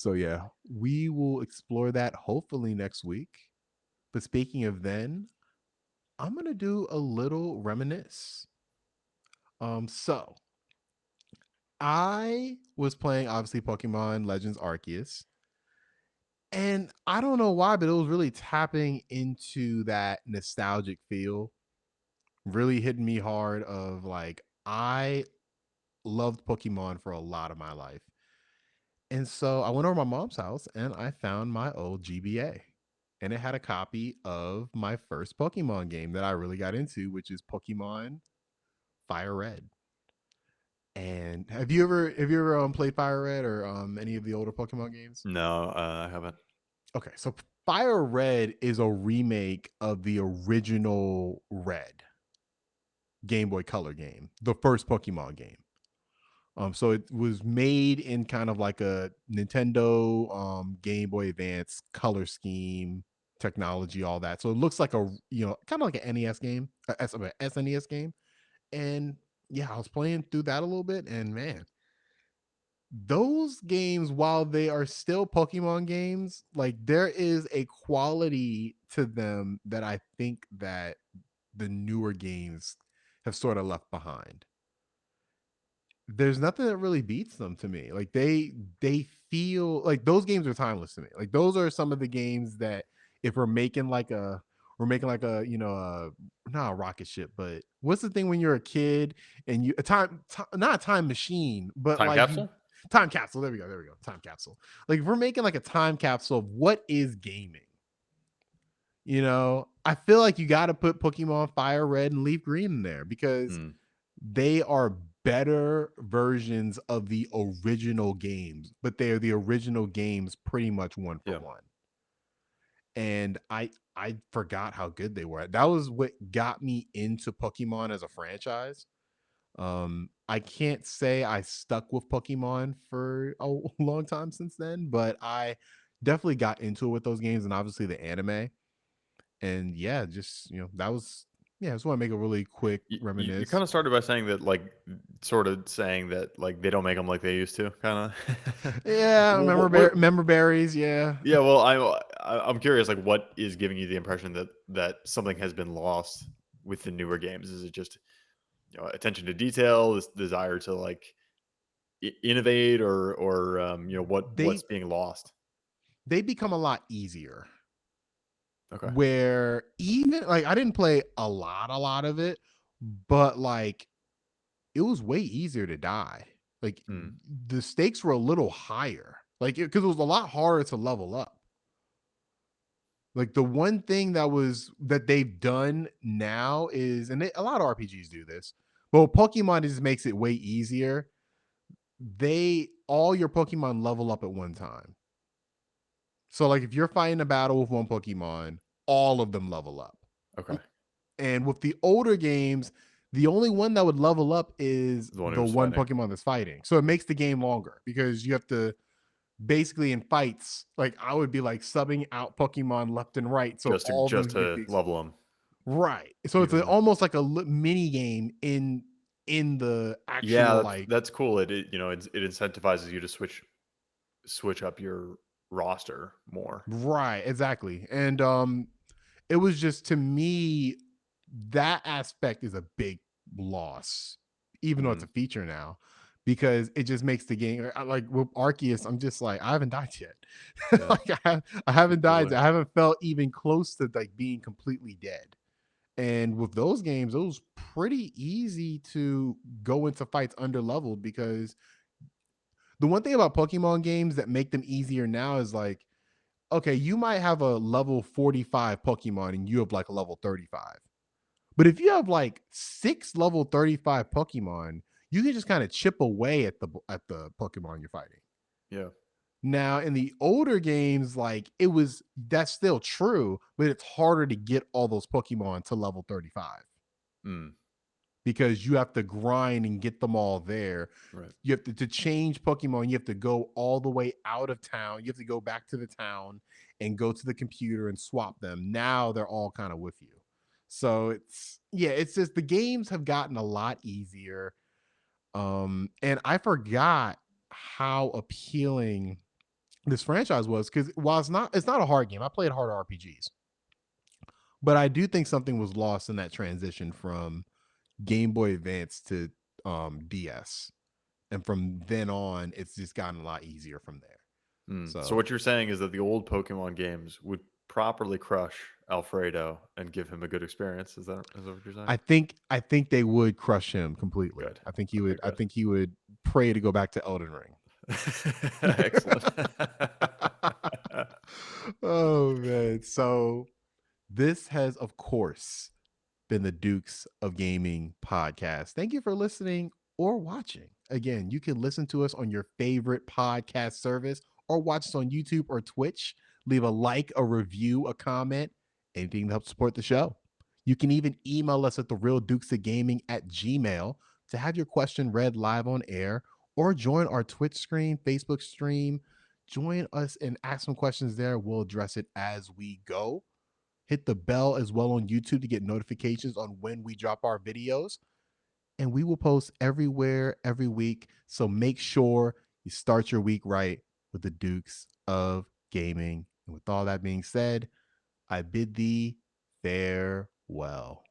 So yeah, we will explore that hopefully next week. But speaking of then, I'm gonna do a little reminisce. So I was playing obviously Pokemon Legends Arceus, and I don't know why, but it was really tapping into that nostalgic feel, really hitting me hard. Of like, I loved Pokemon for a lot of my life, and so I went over to my mom's house and I found my old GBA, and it had a copy of my first Pokemon game that I really got into, which is Pokemon Fire Red. And have you ever played Fire Red or any of the older Pokemon games? No, I haven't. Okay, so Fire Red is a remake of the original Red Game Boy Color game, the first Pokemon game. So it was made in kind of like a Nintendo Game Boy Advance color scheme, technology, all that. So it looks like a kind of like an NES game, SNES game. And yeah, I was playing through that a little bit, and man, those games, while they are still Pokemon games, like there is a quality to them that I think that the newer games have sort of left behind. There's nothing that really beats them to me. Like they feel like those games are timeless to me. Like those are some of the games that if we're making like a not a rocket ship, but what's the thing when you're a kid and not a time machine, but Time like you capsule? time capsule. There we go. Time capsule. Like if we're making like a time capsule of what is gaming. I feel like you got to put Pokemon Fire Red and Leaf Green in there because Mm, they are better versions of the original games, but they're the original games pretty much one for yeah. one. And I forgot how good they were. That was what got me into Pokemon as a franchise. I can't say I stuck with Pokemon for a long time since then, but I definitely got into it with those games and obviously the anime. And yeah, just that was yeah, I just want to make a really quick You reminisce. kind of started by saying that, like, sort of saying that, like, they don't make them like they used to, kind of. Yeah, member berries. Yeah, Yeah, well, I'm curious, like, what is giving you the impression that something has been lost with the newer games? Is it just attention to detail, this desire to like innovate, or they what's being lost? they become a lot easier. Okay. Where even like I didn't play a lot of it, but like it was way easier to die. Like Mm, the stakes were a little higher. Like because it was a lot harder to level up. Like the one thing that they've done now is, and a lot of RPGs do this, but Pokemon just makes it way easier. They all your Pokemon level up at one time. So like if you're fighting a battle with one Pokemon, all of them level up. okay. And with the older games, the only one that would level up is The one the who's one fighting. Pokemon that's fighting. So it makes the game longer because you have to basically in fights, like I would be like subbing out Pokemon left and right. So Just to all of them just can get to the level them right. So it's evenly. almost like a mini game in the Yeah, actual that's like that's cool. It incentivizes you to switch up your roster more. right, exactly. And it was just to me that aspect is a big loss, even though it's Mm, a feature now, because it just makes the game like with Arceus. I'm just like I haven't died yet. yeah, Like I haven't died. completely. I haven't felt even close to like being completely dead. And with those games, it was pretty easy to go into fights under leveled because the one thing about Pokemon games that make them easier now is like okay, you might have a level 45 Pokemon and you have like a level 35. But if you have like 6 level 35 Pokemon, you can just kind of chip away at the Pokemon you're fighting. Yeah. Now, in the older games, like that's still true, but it's harder to get all those Pokemon to level 35 Mm, because you have to grind and get them all there. right. You have to change Pokemon, you have to go all the way out of town. You have to go back to the town and go to the computer and swap them. Now they're all kind of with you. So it's just the games have gotten a lot easier. And I forgot how appealing this franchise was, because while it's not a hard game. I played hard RPGs, but I do think something was lost in that transition from Game Boy Advance to DS, and from then on, it's just gotten a lot easier from there. So So what you're saying is that the old Pokemon games would properly crush Alfredo and give him a good experience. Is that what you're saying? I think they would crush him completely. Good. I think he Okay, would. I good. think he would pray to go back to Elden Ring. Excellent. Oh man. So this has, of course, been the Dukes of Gaming podcast. Thank you for listening or watching. Again, you can listen to us on your favorite podcast service or watch us on YouTube or Twitch. Leave a like, a review, a comment, anything to help support the show. You can even email us at the real Dukes of Gaming at Gmail to have your question read live on air, or join our Twitch stream, Facebook stream. Join us and ask some questions there. We'll address it as we go. Hit the bell as well on YouTube to get notifications on when we drop our videos. And we will post everywhere, every week. So make sure you start your week right with the Dukes of Gaming. And with all that being said, I bid thee farewell.